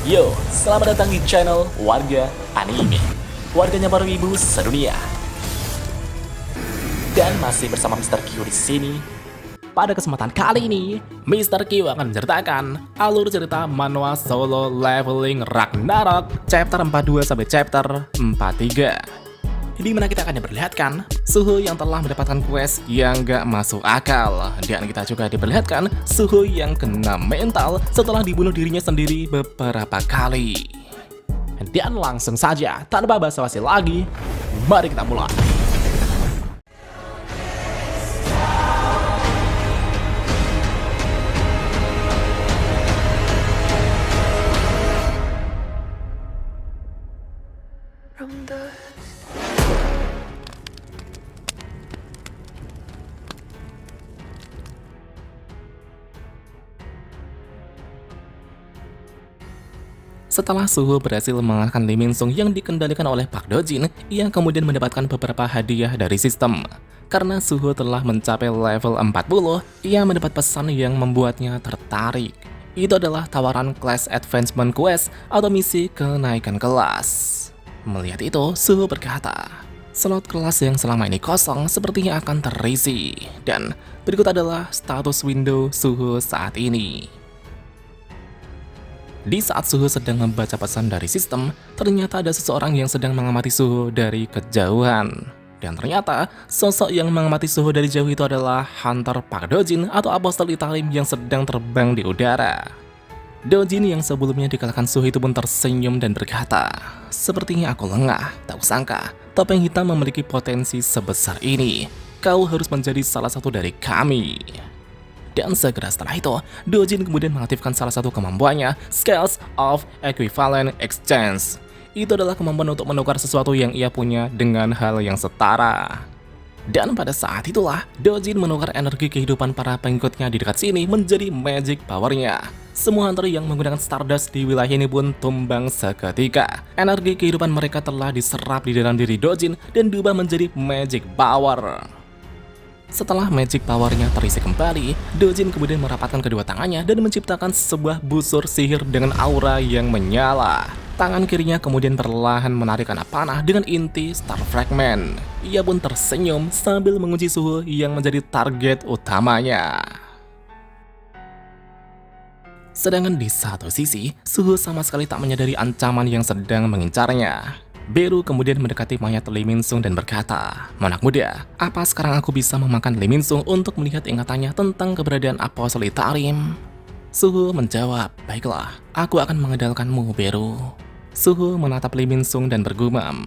Yo, selamat datang di channel Warga Anime, warganya para wibu sedunia. Dan masih bersama Mr. Q di sini. Pada kesempatan kali ini, Mr. Q akan menceritakan alur cerita manhwa Solo Leveling Ragnarok chapter 42 sampai chapter 43. Di mana kita akan diperlihatkan Suho yang telah mendapatkan quest yang gak masuk akal. Dan kita juga diperlihatkan Suho yang kena mental setelah dibunuh dirinya sendiri beberapa kali. Dan langsung saja, tanpa basa-basi lagi, mari kita mulai. Setelah Suho berhasil mengalahkan Lee Min Sung yang dikendalikan oleh Park Do Jin, ia kemudian mendapatkan beberapa hadiah dari sistem. Karena Suho telah mencapai level 40, ia mendapat pesan yang membuatnya tertarik. Itu adalah tawaran Class Advancement Quest atau misi kenaikan kelas. Melihat itu, Suho berkata, slot kelas yang selama ini kosong sepertinya akan terisi. Dan berikut adalah status window Suho saat ini. Di saat Suho sedang membaca pesan dari sistem, ternyata ada seseorang yang sedang mengamati Suho dari kejauhan. Dan ternyata, sosok yang mengamati Suho dari jauh itu adalah Hunter Park Do Jin atau Apostle Italim yang sedang terbang di udara. Do Jin yang sebelumnya dikalahkan Suho itu pun tersenyum dan berkata, sepertinya aku lengah, tak sangka topeng hitam memiliki potensi sebesar ini. Kau harus menjadi salah satu dari kami. Dan segera setelah itu, Do Jin kemudian mengaktifkan salah satu kemampuannya, Scales of Equivalent Exchange. Itu adalah kemampuan untuk menukar sesuatu yang ia punya dengan hal yang setara. Dan pada saat itulah, Do Jin menukar energi kehidupan para pengikutnya di dekat sini menjadi magic powernya. Semua hunter yang menggunakan Stardust di wilayah ini pun tumbang seketika. Energi kehidupan mereka telah diserap di dalam diri Do Jin dan diubah menjadi magic power. Setelah magic powernya terisi kembali, Do Jin kemudian merapatkan kedua tangannya dan menciptakan sebuah busur sihir dengan aura yang menyala. Tangan kirinya kemudian perlahan menarik anak panah dengan inti Star Fragment. Ia pun tersenyum sambil mengunci Suho yang menjadi target utamanya. Sedangkan di satu sisi, Suho sama sekali tak menyadari ancaman yang sedang mengincarnya. Beru kemudian mendekati mayat Lee Min Sung dan berkata, anak muda, apa sekarang aku bisa memakan Lee Min Sung untuk melihat ingatannya tentang keberadaan Apostle Italim? Suho menjawab, baiklah, aku akan mengandalkanmu, Beru. Suho menatap Lee Min Sung dan bergumam,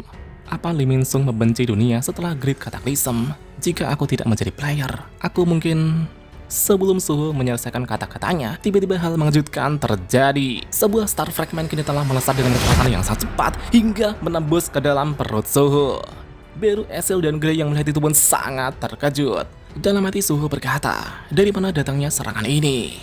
apa Lee Min Sung membenci dunia setelah Great Cataclysm? Jika aku tidak menjadi player, aku mungkin... Sebelum Suho menyelesaikan kata-katanya, tiba-tiba hal mengejutkan terjadi. Sebuah Star Fragment kini telah melesat dengan kecepatan yang sangat cepat hingga menembus ke dalam perut Suho. Beru, Esil, dan Grey yang melihat itu pun sangat terkejut. Dalam hati Suho berkata, dari mana datangnya serangan ini?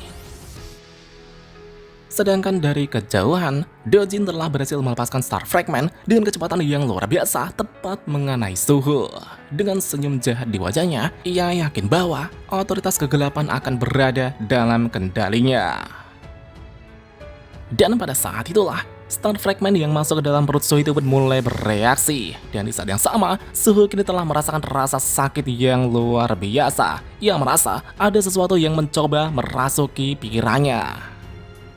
Sedangkan dari kejauhan, Do Jin telah berhasil melepaskan Star Fragment dengan kecepatan yang luar biasa tepat mengenai Suho. Dengan senyum jahat di wajahnya, ia yakin bahwa otoritas kegelapan akan berada dalam kendalinya. Dan pada saat itulah, Star Fragment yang masuk ke dalam perut Suho itu pun mulai bereaksi. Dan di saat yang sama, Suho kini telah merasakan rasa sakit yang luar biasa. Ia merasa ada sesuatu yang mencoba merasuki pikirannya.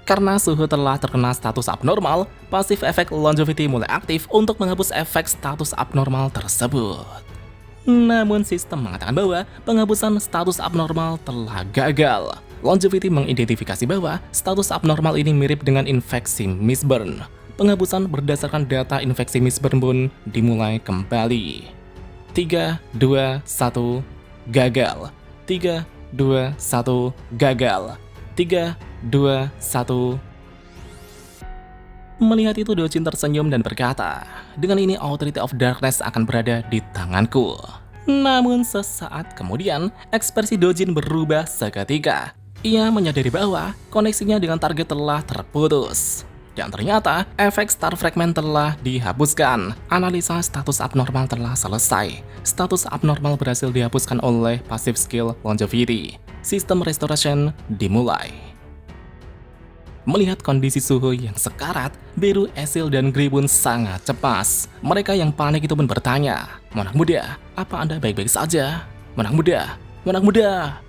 Karena Suho telah terkena status abnormal, pasif efek longevity mulai aktif untuk menghapus efek status abnormal tersebut. Namun sistem mengatakan bahwa penghapusan status abnormal telah gagal. Longevity mengidentifikasi bahwa status abnormal ini mirip dengan infeksi Mistborn. Penghapusan berdasarkan data infeksi Mistborn pun dimulai kembali. 3, 2, 1, gagal. 3, 2, 1, gagal. 3, 2, 1. Melihat itu, Do Jin tersenyum dan berkata, dengan ini Authority of Darkness akan berada di tanganku. Namun sesaat kemudian, ekspresi Do Jin berubah seketika. Ia menyadari bahwa koneksinya dengan target telah terputus. Dan ternyata, efek Star Fragment telah dihapuskan. Analisa status abnormal telah selesai. Status abnormal berhasil dihapuskan oleh passive skill Longevity. Sistem restoration dimulai. Melihat kondisi Suho yang sekarat, Beru, Esil, dan Gri pun sangat cemas. Mereka yang panik itu pun bertanya, "Anak muda, apa Anda baik-baik saja? Anak muda, anak muda."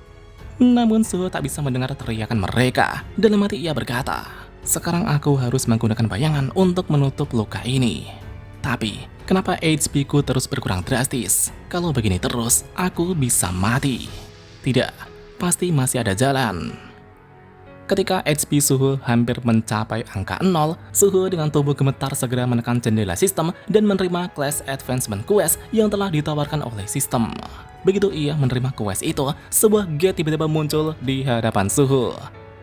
Namun Suho tak bisa mendengar teriakan mereka. Dalam hati ia berkata, "Sekarang aku harus menggunakan bayangan untuk menutup luka ini. Tapi, kenapa HP ku terus berkurang drastis? Kalau begini terus, aku bisa mati. Tidak, pasti masih ada jalan." Ketika HP Suho hampir mencapai angka 0, Suho dengan tubuh gemetar segera menekan jendela sistem dan menerima Class Advancement Quest yang telah ditawarkan oleh sistem. Begitu ia menerima quest itu, sebuah gate tiba-tiba muncul di hadapan Suho.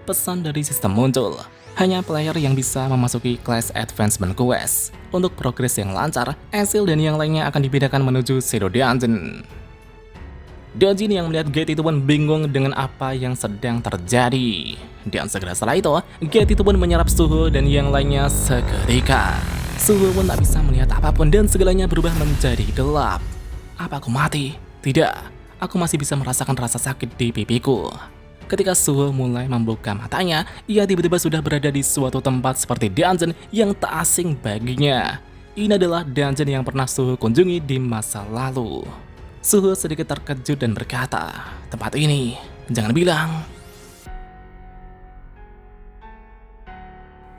Pesan dari sistem muncul, hanya player yang bisa memasuki Class Advancement Quest. Untuk progres yang lancar, Esil dan yang lainnya akan dipindahkan menuju Shadow Dungeon. Dojin yang melihat gate itu pun bingung dengan apa yang sedang terjadi. Dan segera setelah itu, gate itu pun menyerap Suho dan yang lainnya seketika. Suho pun tak bisa melihat apapun dan segalanya berubah menjadi gelap. Apa aku mati? Tidak, aku masih bisa merasakan rasa sakit di pipiku. Ketika Suho mulai membuka matanya, ia tiba-tiba sudah berada di suatu tempat seperti dungeon yang tak asing baginya. Ini adalah dungeon yang pernah Suho kunjungi di masa lalu. Suho sedikit terkejut dan berkata, "Tempat ini, jangan bilang."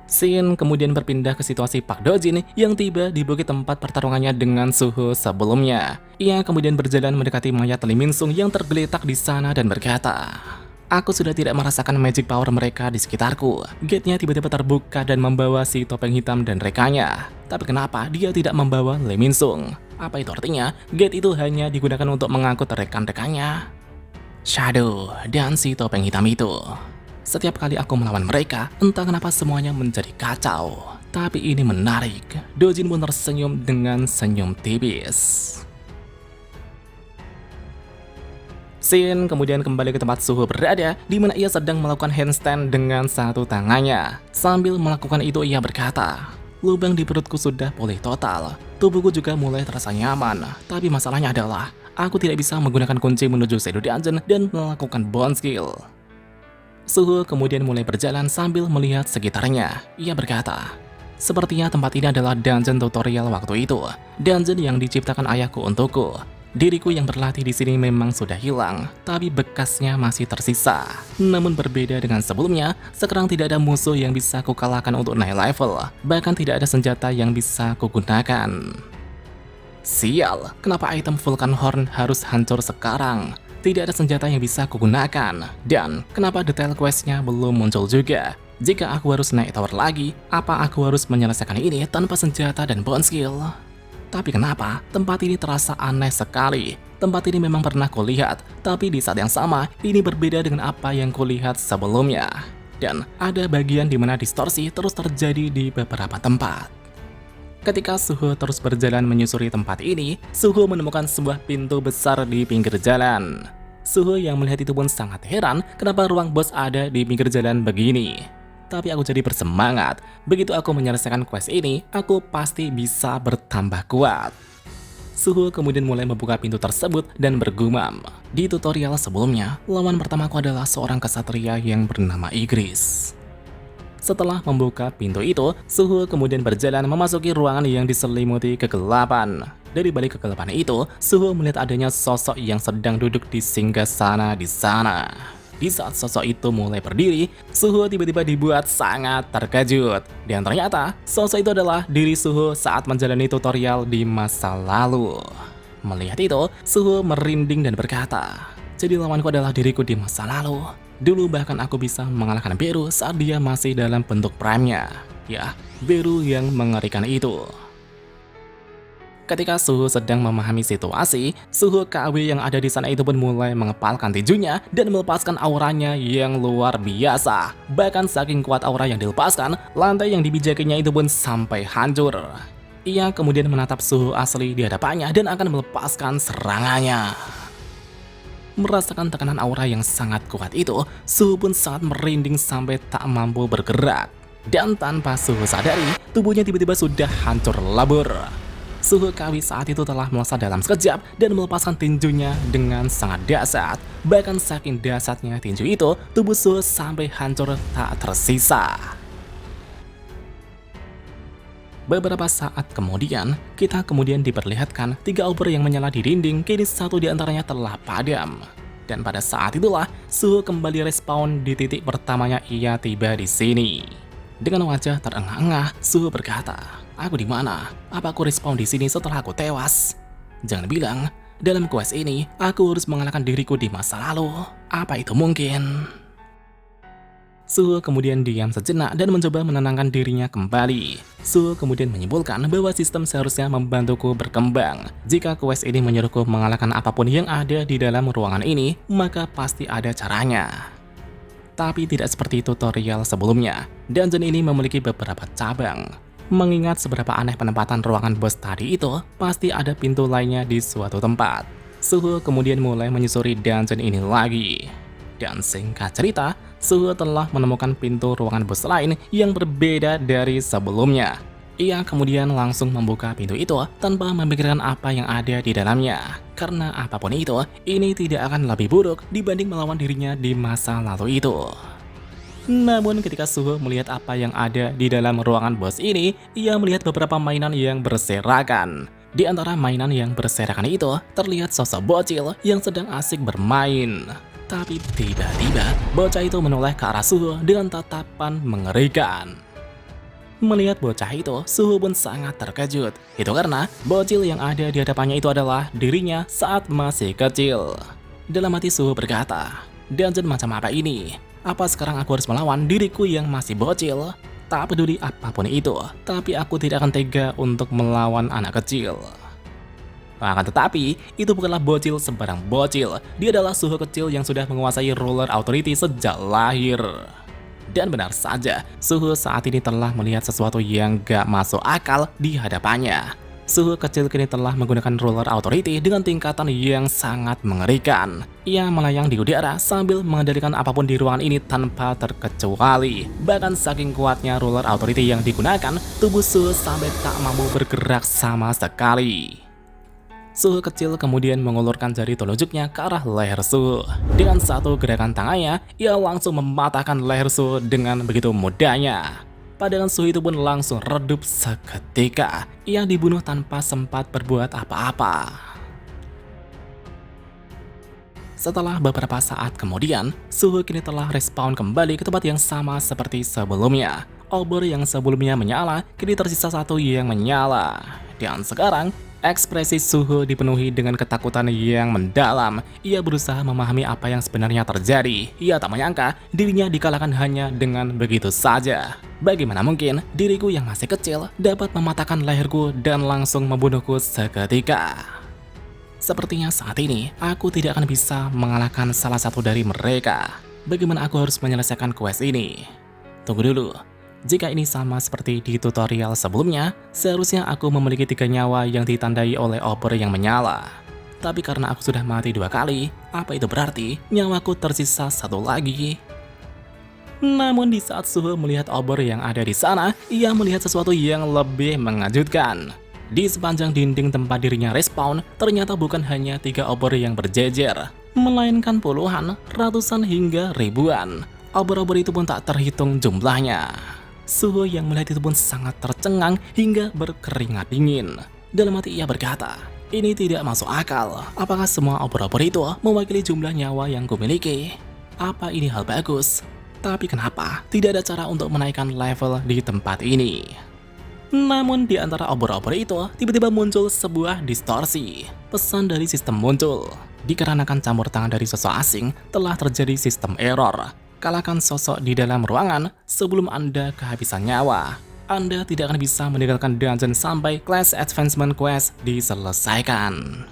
Scene kemudian berpindah ke situasi Park Dojin yang tiba di bukit tempat pertarungannya dengan Suho sebelumnya. Ia kemudian berjalan mendekati mayat Lee Min-sung yang tergeletak di sana dan berkata, "Aku sudah tidak merasakan magic power mereka di sekitarku." Gate-nya tiba-tiba terbuka dan membawa si topeng hitam dan rekannya. Tapi kenapa dia tidak membawa Lee Min-sung? Apa itu artinya? Gate itu hanya digunakan untuk mengangkut rekan-rekannya? Shadow dan si topeng hitam itu. Setiap kali aku melawan mereka, entah kenapa semuanya menjadi kacau. Tapi ini menarik. Dojin pun tersenyum dengan senyum tipis. Shin kemudian kembali ke tempat Suho berada, di mana ia sedang melakukan handstand dengan satu tangannya. Sambil melakukan itu ia berkata, "Lubang di perutku sudah pulih total. Tubuhku juga mulai terasa nyaman. Tapi masalahnya adalah, aku tidak bisa menggunakan kunci menuju Shadow Dungeon dan melakukan bone skill." Suho kemudian mulai berjalan sambil melihat sekitarnya. Ia berkata, "Sepertinya tempat ini adalah dungeon tutorial waktu itu. Dungeon yang diciptakan ayahku untukku. Diriku yang berlatih di sini memang sudah hilang, tapi bekasnya masih tersisa. Namun berbeda dengan sebelumnya, sekarang tidak ada musuh yang bisa kukalahkan untuk naik level. Bahkan tidak ada senjata yang bisa kugunakan. Sial, kenapa item Vulcan Horn harus hancur sekarang? Tidak ada senjata yang bisa kugunakan. Dan kenapa detail questnya belum muncul juga? Jika aku harus naik tower lagi, apa aku harus menyelesaikan ini tanpa senjata dan bone skill? Tapi kenapa tempat ini terasa aneh sekali? Tempat ini memang pernah kulihat, tapi di saat yang sama, ini berbeda dengan apa yang kulihat sebelumnya. Dan ada bagian di mana distorsi terus terjadi di beberapa tempat. Ketika Suho terus berjalan menyusuri tempat ini, Suho menemukan sebuah pintu besar di pinggir jalan. Suho yang melihat itu pun sangat heran kenapa ruang bos ada di pinggir jalan begini. Tapi aku jadi bersemangat. Begitu aku menyelesaikan quest ini, aku pasti bisa bertambah kuat. Suho kemudian mulai membuka pintu tersebut dan bergumam. Di tutorial sebelumnya, lawan pertamaku adalah seorang kesatria yang bernama Igris. Setelah membuka pintu itu, Suho kemudian berjalan memasuki ruangan yang diselimuti kegelapan. Dari balik kegelapan itu, Suho melihat adanya sosok yang sedang duduk di singgasana di sana. Di saat sosok itu mulai berdiri, Suho tiba-tiba dibuat sangat terkejut. Dan ternyata, sosok itu adalah diri Suho saat menjalani tutorial di masa lalu. Melihat itu, Suho merinding dan berkata, "Jadi lawanku adalah diriku di masa lalu. Dulu bahkan aku bisa mengalahkan Beru saat dia masih dalam bentuk prime-nya. Ya, Beru yang mengerikan itu." Ketika Suho sedang memahami situasi, Suho KW yang ada di sana itu pun mulai mengepalkan tinjunya dan melepaskan auranya yang luar biasa. Bahkan saking kuat aura yang dilepaskan, lantai yang dibijakinya itu pun sampai hancur. Ia kemudian menatap Suho asli di hadapannya dan akan melepaskan serangannya. Merasakan tekanan aura yang sangat kuat itu, Suho pun sangat merinding sampai tak mampu bergerak. Dan tanpa Suho sadari, tubuhnya tiba-tiba sudah hancur lebur. Suho KW saat itu telah melesat dalam sekejap dan melepaskan tinjunya dengan sangat dahsyat. Bahkan saking dahsyatnya tinju itu, tubuh Suho sampai hancur tak tersisa. Beberapa saat kemudian, kita kemudian diperlihatkan 3 obor yang menyala di dinding, kini satu di antaranya telah padam. Dan pada saat itulah, Suho kembali respawn di titik pertamanya ia tiba di sini. Dengan wajah terengah-engah, Suho berkata, "Aku di mana? Apa aku respawn di sini setelah aku tewas? Jangan bilang, dalam quest ini, aku harus mengalahkan diriku di masa lalu. Apa itu mungkin?" Suho kemudian diam sejenak dan mencoba menenangkan dirinya kembali. Suho kemudian menyimpulkan bahwa sistem seharusnya membantuku berkembang. Jika quest ini menyuruhku mengalahkan apapun yang ada di dalam ruangan ini, maka pasti ada caranya. Tapi tidak seperti tutorial sebelumnya. Dungeon ini memiliki beberapa cabang. Mengingat seberapa aneh penempatan ruangan bos tadi itu, pasti ada pintu lainnya di suatu tempat. Suho kemudian mulai menyusuri dungeon ini lagi. Dan singkat cerita, Suho telah menemukan pintu ruangan bos lain yang berbeda dari sebelumnya. Ia kemudian langsung membuka pintu itu tanpa memikirkan apa yang ada di dalamnya. Karena apapun itu, ini tidak akan lebih buruk dibanding melawan dirinya di masa lalu itu. Namun ketika Suho melihat apa yang ada di dalam ruangan bos ini, ia melihat beberapa mainan yang berserakan. Di antara mainan yang berserakan itu, terlihat sosok bocil yang sedang asik bermain. Tapi tiba-tiba, bocah itu menoleh ke arah Suho dengan tatapan mengerikan. Melihat bocah itu, Suho pun sangat terkejut. Itu karena bocil yang ada di hadapannya itu adalah dirinya saat masih kecil. Dalam hati Suho berkata, "Dungeon macam apa ini? Apa sekarang aku harus melawan diriku yang masih bocil? Tak peduli apapun itu, tapi aku tidak akan tega untuk melawan anak kecil." Akan tetapi, itu bukanlah bocil sembarang bocil. Dia adalah Suho kecil yang sudah menguasai Ruler Authority sejak lahir. Dan benar saja, Suho saat ini telah melihat sesuatu yang gak masuk akal di hadapannya. Suho kecil kini telah menggunakan Ruler Authority dengan tingkatan yang sangat mengerikan. Ia melayang di udara sambil mengendalikan apapun di ruangan ini tanpa terkecuali. Bahkan saking kuatnya Ruler Authority yang digunakan, tubuh Suho sampai tak mampu bergerak sama sekali. Suho kecil kemudian mengulurkan jari telunjuknya ke arah leher Suho. Dengan satu gerakan tangannya, ia langsung mematahkan leher Suho dengan begitu mudahnya. Padangan Suho itu pun langsung redup seketika. Ia dibunuh tanpa sempat berbuat apa-apa. Setelah beberapa saat kemudian, Suho kini telah respawn kembali ke tempat yang sama seperti sebelumnya. Obor yang sebelumnya menyala, kini tersisa satu yang menyala. Dan sekarang, ekspresi Suho dipenuhi dengan ketakutan yang mendalam. Ia berusaha memahami apa yang sebenarnya terjadi. Ia tak menyangka dirinya dikalahkan hanya dengan begitu saja. Bagaimana mungkin diriku yang masih kecil dapat mematahkan leherku dan langsung membunuhku seketika? Sepertinya saat ini aku tidak akan bisa mengalahkan salah satu dari mereka. Bagaimana aku harus menyelesaikan quest ini? Tunggu dulu. Jika ini sama seperti di tutorial sebelumnya, seharusnya aku memiliki 3 nyawa yang ditandai oleh obor yang menyala. Tapi karena aku sudah mati 2 kali, apa itu berarti nyawaku tersisa 1 lagi? Namun di saat Suho melihat obor yang ada di sana, ia melihat sesuatu yang lebih mengejutkan. Di sepanjang dinding tempat dirinya respawn, ternyata bukan hanya 3 obor yang berjejer, melainkan puluhan, ratusan hingga ribuan. Obor-obor itu pun tak terhitung jumlahnya. Suho yang melihat itu pun sangat tercengang hingga berkeringat dingin. Dalam hati ia berkata, "Ini tidak masuk akal. Apakah semua obor-obor itu mewakili jumlah nyawa yang kumiliki? Apa ini hal bagus? Tapi kenapa tidak ada cara untuk menaikkan level di tempat ini?" Namun di antara obor-obor itu, tiba-tiba muncul sebuah distorsi. Pesan dari sistem muncul. Dikarenakan campur tangan dari sosok asing, telah terjadi sistem error. Kalahkan sosok di dalam ruangan sebelum Anda kehabisan nyawa. Anda tidak akan bisa meninggalkan dungeon sampai class advancement quest diselesaikan.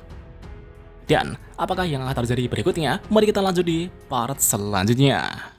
Dan apakah yang akan terjadi berikutnya? Mari kita lanjut di part selanjutnya.